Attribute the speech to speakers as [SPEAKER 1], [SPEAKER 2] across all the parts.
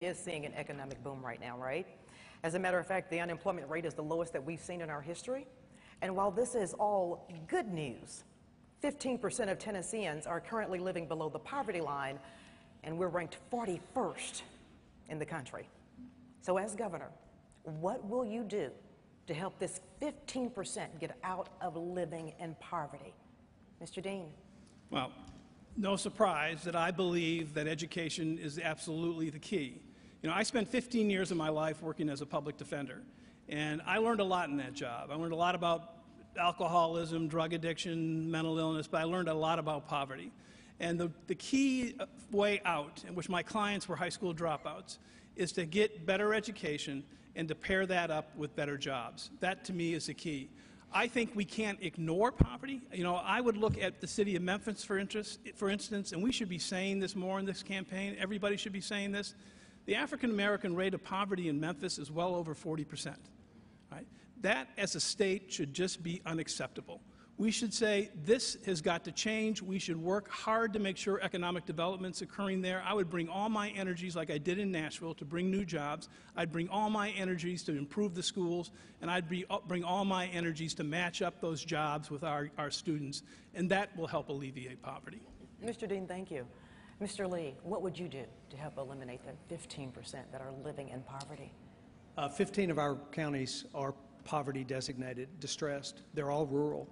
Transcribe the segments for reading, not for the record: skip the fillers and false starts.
[SPEAKER 1] is seeing an economic boom right now, right? As a matter of fact, the unemployment rate is the lowest that we've seen in our history. And while this is all good news, 15% of Tennesseans are currently living below the poverty line, and we're ranked 41st in the country. So as governor, what will you do to help this 15% get out of living in poverty? Mr. Dean.
[SPEAKER 2] Well, no surprise that I believe that education is absolutely the key. You know, I spent 15 years of my life working as a public defender, and I learned a lot in that job. I learned a lot about alcoholism, drug addiction, mental illness, but I learned a lot about poverty. And the key way out, in which my clients were high school dropouts, is to get better education and to pair that up with better jobs. That, to me, is the key. I think we can't ignore poverty. You know, I would look at the city of Memphis, for instance, and we should be saying this more in this campaign. Everybody should be saying this. The African-American rate of poverty in Memphis is well over 40%. Right? That, as a state, should just be unacceptable. We should say this has got to change. We should work hard to make sure economic development's occurring there. I would bring all my energies, like I did in Nashville, to bring new jobs. I'd bring all my energies to improve the schools, and I'd bring all my energies to match up those jobs with our students, and that will help alleviate poverty.
[SPEAKER 1] Mr. Dean, thank you. Mr. Lee, what would you do to help eliminate the 15% that are living in poverty?
[SPEAKER 3] 15 of our counties are poverty designated, distressed. They're all rural.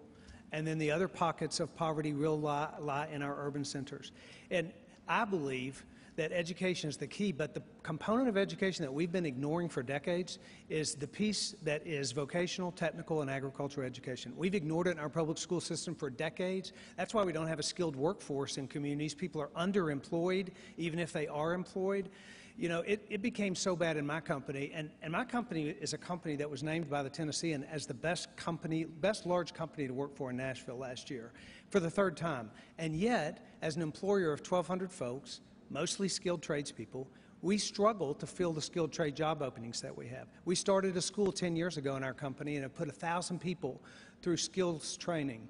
[SPEAKER 3] And then the other pockets of poverty will lie in our urban centers. And I believe that education is the key, but the component of education that we've been ignoring for decades is the piece that is vocational, technical, and agricultural education. We've ignored it in our public school system for decades. That's why we don't have a skilled workforce in communities. People are underemployed, even if they are employed. You know, it became so bad in my company, and my company is a company that was named by the Tennessean as the best large company to work for in Nashville last year for the third time. And yet, as an employer of 1,200 folks, mostly skilled tradespeople, we struggle to fill the skilled trade job openings that we have. We started a school 10 years ago in our company and have put 1,000 people through skills training.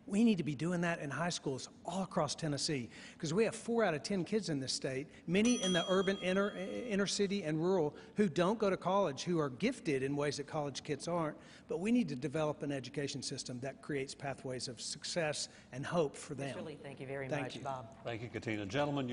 [SPEAKER 3] We need to be doing that in high schools all across Tennessee because we have 4 out of 10 kids in this state, many in the urban inner city and rural, who don't go to college, who are gifted in ways that college kids aren't. But we need to develop an education system that creates pathways of success and hope for them.
[SPEAKER 1] Mr. Lee, thank you very much, Bob.
[SPEAKER 4] Thank you, Katina. Gentlemen,